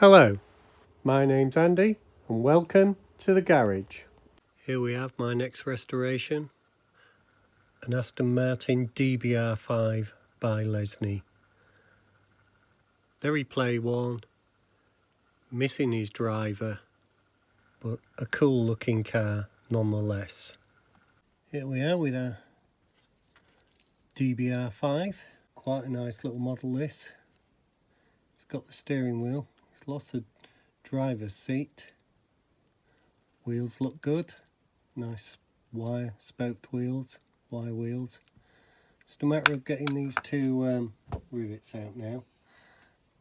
Hello, my name's Andy and welcome to the garage. Here we have my next restoration, an Aston Martin DBR5 by Lesney. Very play-worn, missing his driver, but a cool looking car nonetheless. Here we are with our DBR5, quite a nice little model this. It's got the steering wheel, it's lots of driver's seat. Wheels look good, nice wire spoked wheels, wire wheels. Just a matter of getting these two rivets out now,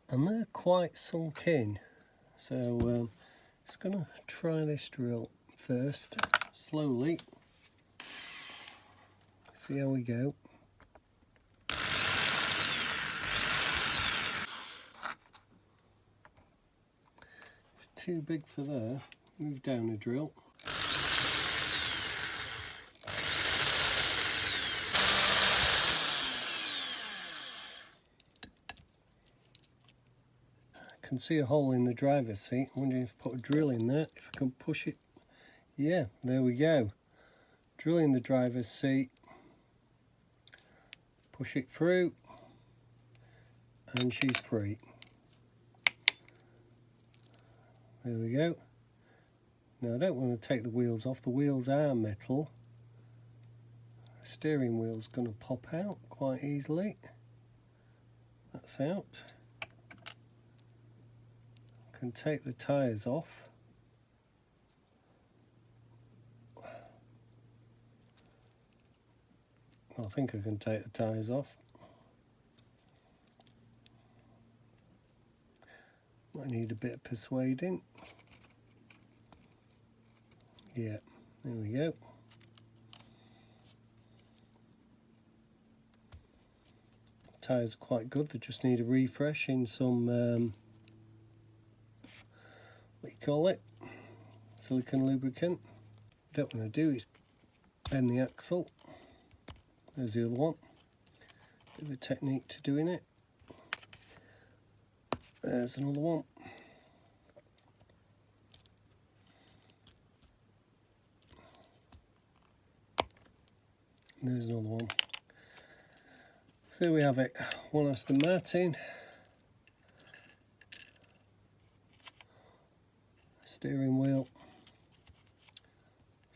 and they're quite sunk in, so just going to try this drill first, slowly, see how we go. It's too big for there, move down a drill. I can see a hole in the driver's seat. I'm wondering if I put a drill in there, if I can push it. Yeah, there we go. Drill in the driver's seat, push it through, and she's free. There we go. Now I don't want to take the wheels off. The wheels are metal. The steering wheel's going to pop out quite easily. That's out. Can take the tyres off. Well, I think I can take the tyres off. Might need a bit of persuading. Yeah, there we go. Tyres are quite good, they just need a refresh in some what you call it, silicone lubricant. What I don't want to do is bend the axle. There's the other one. Bit of a technique to doing it. There's another one. There's another one. So there we have it. One Aston Martin. Steering wheel.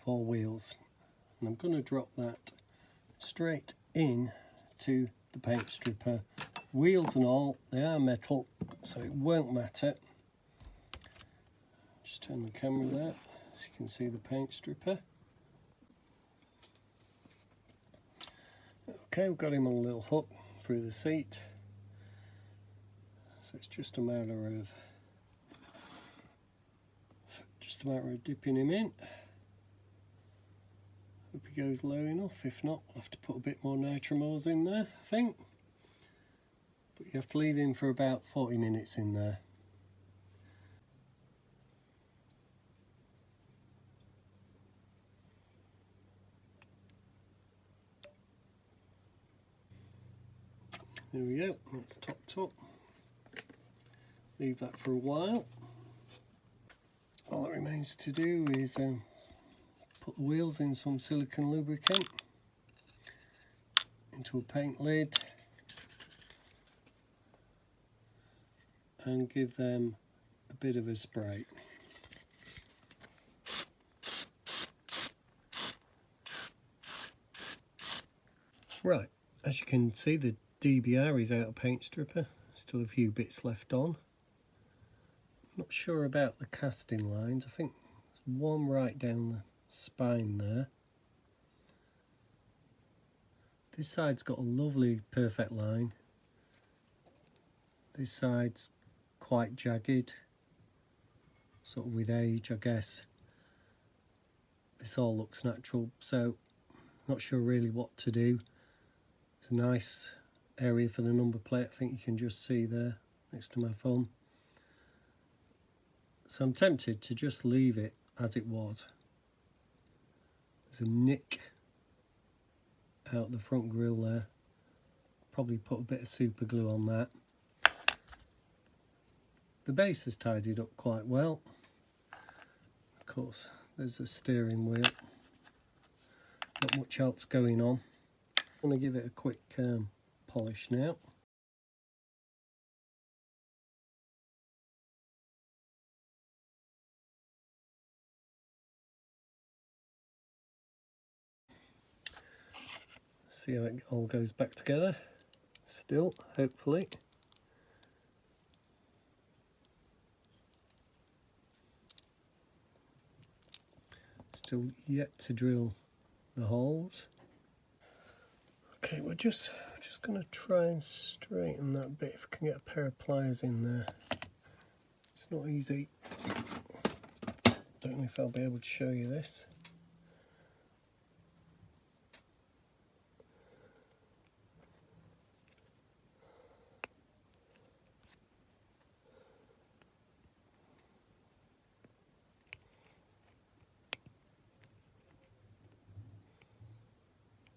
4 wheels. And I'm going to drop that straight in to the paint stripper. Wheels and all, they are metal, so it won't matter. Just turn the camera there so you can see the paint stripper. Okay, we've got him on a little hook through the seat, so it's just a matter of dipping him in. Hope he goes low enough. If not, I'll have to put a bit more nitromors in there, I think. But you have to leave him for about 40 minutes in there. There we go, that's topped up. Leave that for a while. All that remains to do is put the wheels in some silicone lubricant, into a paint lid, and give them a bit of a spray. Right, as you can see, the DBR is out of paint stripper. Still a few bits left on. Not sure about the casting lines. I think there's one right down the spine there. This side's got a lovely perfect line. This side's quite jagged, sort of with age, I guess. This all looks natural, so not sure really what to do. It's a nice area for the number plate, I think you can just see there next to my thumb. So I'm tempted to just leave it as it was. There's a nick out the front grille there. Probably put a bit of super glue on that. The base is tidied up quite well. Of course, there's the steering wheel. Not much else going on. I'm going to give it a quick polish now. See how it all goes back together. Still, hopefully. Still yet to drill the holes. Okay, we're just going to try and straighten that bit if I can get a pair of pliers in there. It's not easy. Don't know if I'll be able to show you this.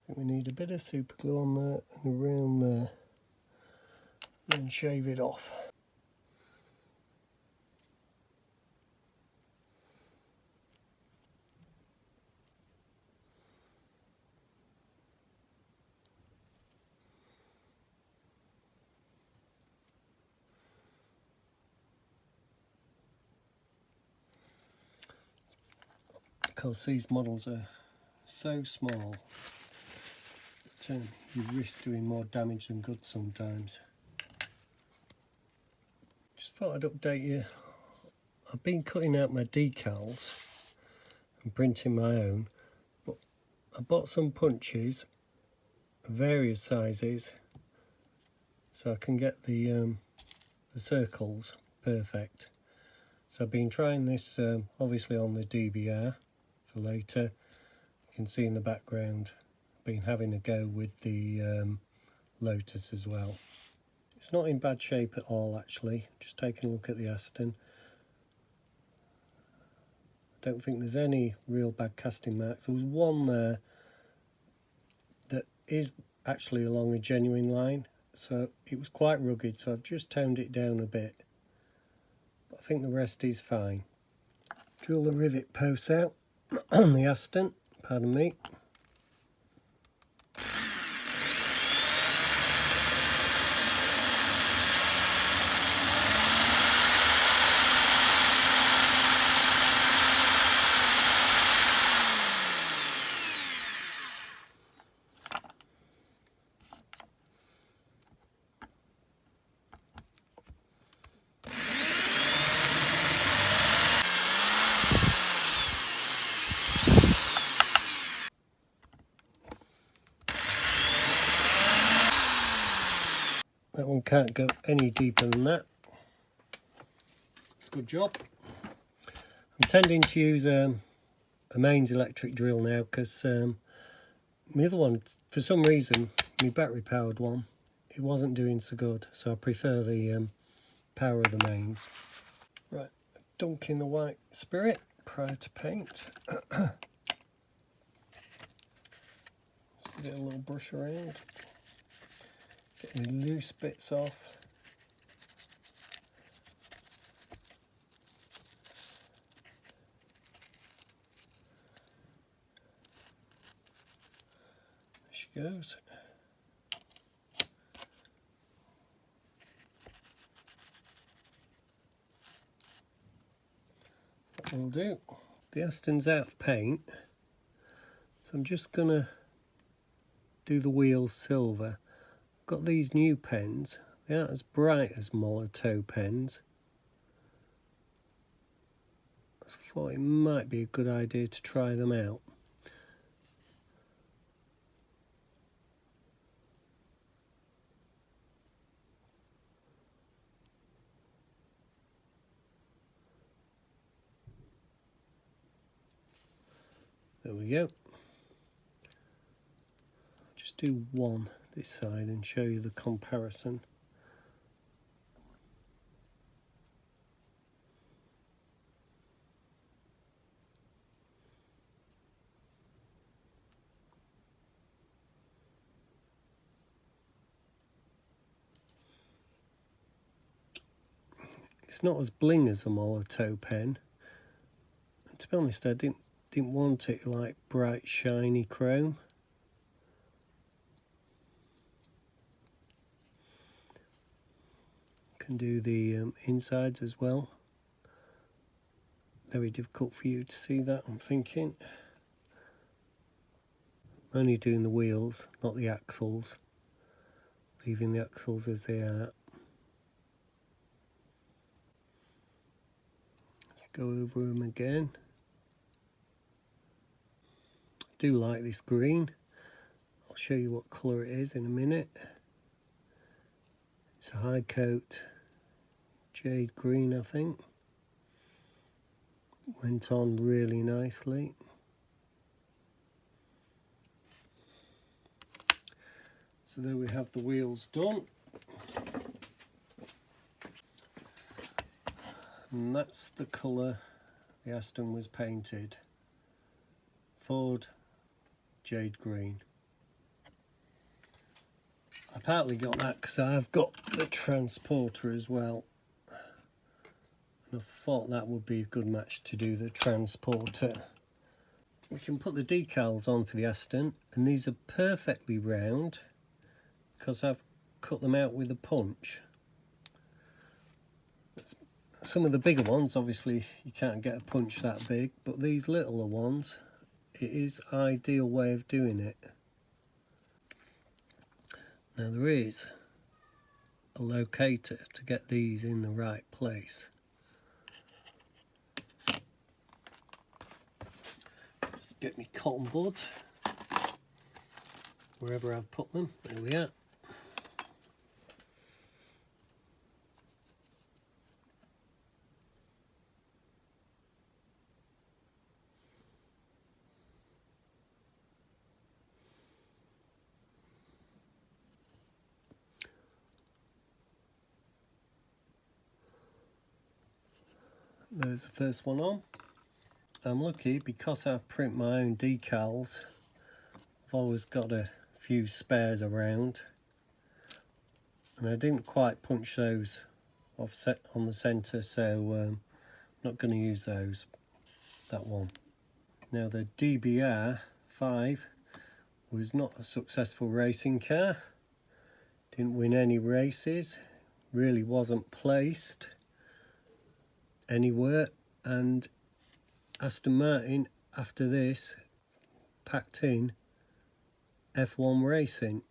We need a bit of super glue on there and around there, then shave it off. Because these models are so small that you risk doing more damage than good sometimes. Just thought I'd update you. I've been cutting out my decals and printing my own, but I bought some punches of various sizes so I can get the circles perfect. So I've been trying this obviously on the DBR for later. You can see in the background I've been having a go with the Lotus as well. It's not in bad shape at all actually. Just taking a look at the Aston. I don't think there's any real bad casting marks. There was one there that is actually along a genuine line, so it was quite rugged, so I've just toned it down a bit. But I think the rest is fine. Drill the rivet posts out on the Aston, pardon me. That one can't go any deeper than that. It's a good job. I'm tending to use a mains electric drill now because my other one, for some reason, my battery powered one, it wasn't doing so good. So I prefer the power of the mains. Right, dunk in the white spirit prior to paint. Just give it a little brush around. Get any loose bits off. There she goes. That will do. The Aston's out of paint, so I'm just gonna do the wheels silver. I've got these new pens. They aren't as bright as Molotow pens. I thought it might be a good idea to try them out. There we go. Just do one this side and show you the comparison. It's not as bling as a Molotow pen. And to be honest, I didn't want it like bright shiny chrome. Can do the insides as well. Very difficult for you to see that, I'm thinking. I'm only doing the wheels, not the axles. Leaving the axles as they are. Let's go over them again. I do like this green. I'll show you what colour it is in a minute. It's a high coat jade green, I think. Went on really nicely. So there we have the wheels done. And that's the colour the Aston was painted. Ford jade green. I partly got that because I've got the transporter as well. And I thought that would be a good match to do the transporter. We can put the decals on for the Aston, and these are perfectly round because I've cut them out with a punch. Some of the bigger ones, obviously you can't get a punch that big, but these littler ones, it is an ideal way of doing it. Now there is a locator to get these in the right place. Just get me cotton bud wherever I've put them. There we are. There's the first one on. I'm lucky because I print my own decals. I've always got a few spares around, and I didn't quite punch those offset on the centre, so I'm not going to use that one. Now the DBR5 was not a successful racing car, didn't win any races, really wasn't placed anywhere, and Aston Martin after this packed in F1 racing.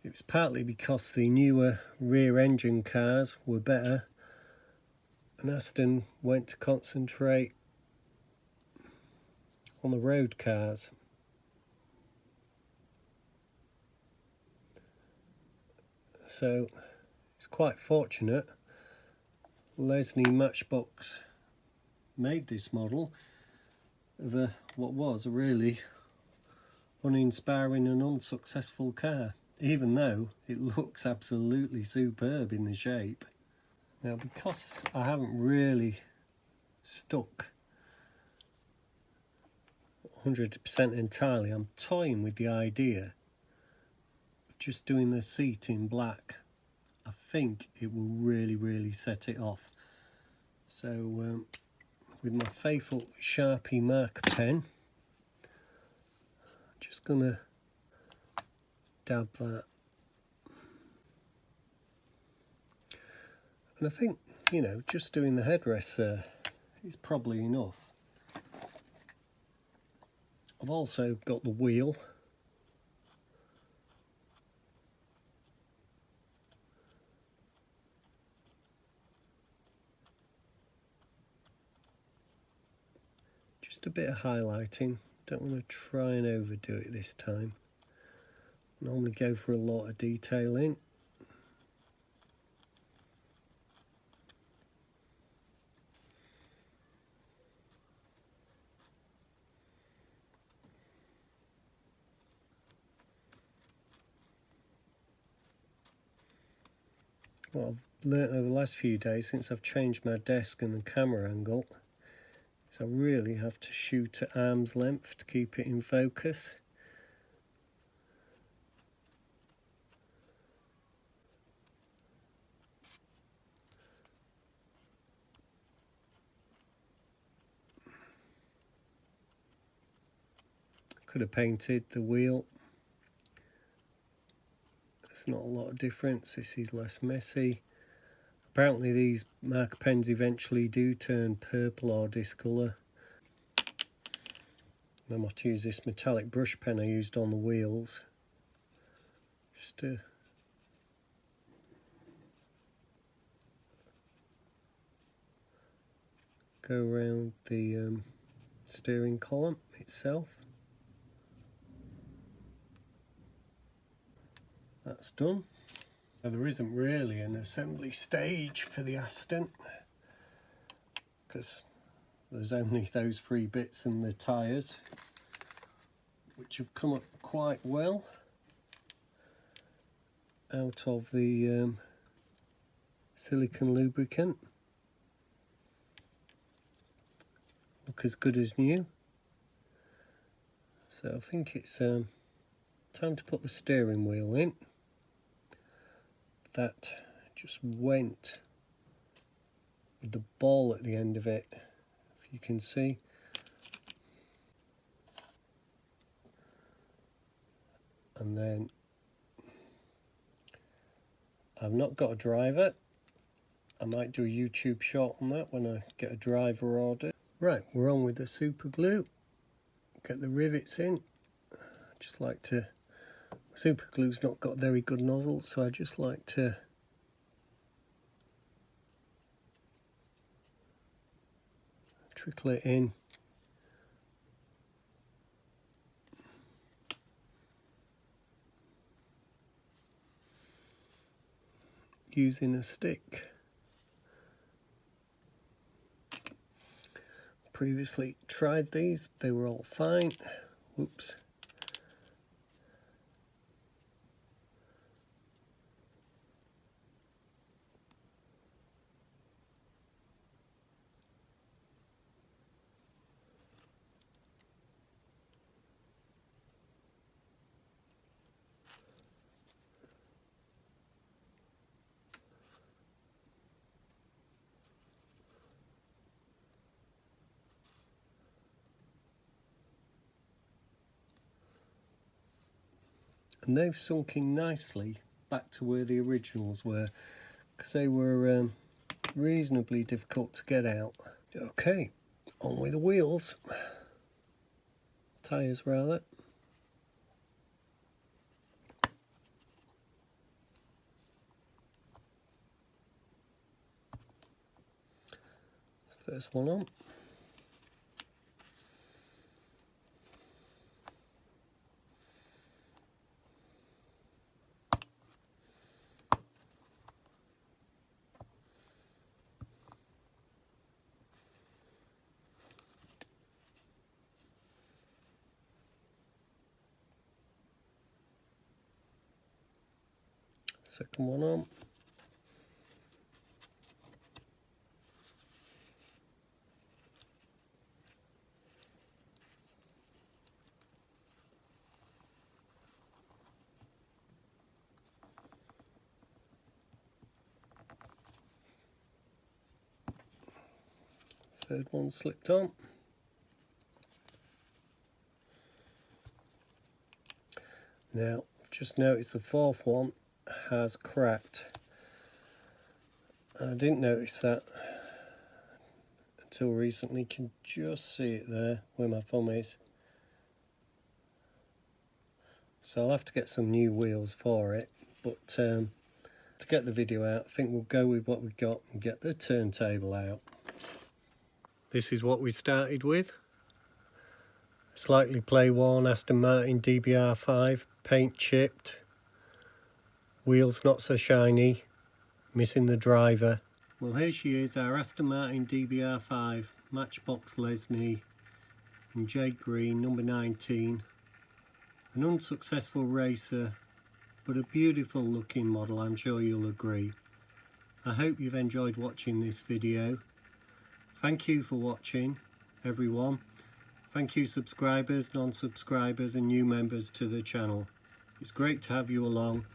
It was partly because the newer rear engine cars were better, and Aston went to concentrate on the road cars. So it's quite fortunate Lesney Matchbox made this model of what was a really uninspiring and unsuccessful car, even though it looks absolutely superb in the shape. Now, because I haven't really stuck 100% entirely, I'm toying with the idea of just doing the seat in black. I think it will really set it off. So with my faithful Sharpie marker pen, just gonna dab that. And I think, you know, just doing the headrest there is probably enough. I've also got the wheel. Just a bit of highlighting. Don't want to try and overdo it this time. Normally go for a lot of detailing. What I've learnt over the last few days since I've changed my desk and the camera angle is I really have to shoot at arm's length to keep it in focus. Could have painted the wheel. There's not a lot of difference. This is less messy. Apparently these marker pens eventually do turn purple or discolour. I'm going to use this metallic brush pen I used on the wheels just to go around the steering column itself. That's done. Now, there isn't really an assembly stage for the Aston because there's only those 3 bits and the tyres, which have come up quite well out of the silicone lubricant. Look as good as new. So I think it's time to put the steering wheel in. That just went with the ball at the end of it, if you can see. And then I've not got a driver. I might do a YouTube short on that when I get a driver ordered. Right, we're on with the super glue. Get the rivets in. Just like to, super glue's not got very good nozzle, so I just like to trickle it in. Using a stick. Previously tried these, they were all fine. Whoops. And they've sunk in nicely back to where the originals were, because they were reasonably difficult to get out. Okay, on with the wheels. Tyres rather. First one on. Second one on. Third one slipped on. Now, I've just noticed the fourth one has cracked. I didn't notice that until recently. You can just see it there where my thumb is. So I'll have to get some new wheels for it, but to get the video out, I think we'll go with what we got and get the turntable out. This is what we started with. Slightly play-worn Aston Martin DBR5, paint chipped, wheels not so shiny, missing the driver. Well, here she is, our Aston Martin DBR5, Matchbox Lesney, in jade green, number 19. An unsuccessful racer, but a beautiful looking model, I'm sure you'll agree. I hope you've enjoyed watching this video. Thank you for watching, everyone. Thank you subscribers, non-subscribers and new members to the channel. It's great to have you along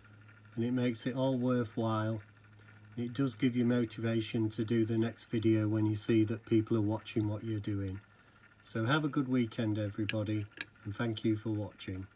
and it makes it all worthwhile. It does give you motivation to do the next video when you see that people are watching what you're doing. So have a good weekend, everybody. and thank you for watching.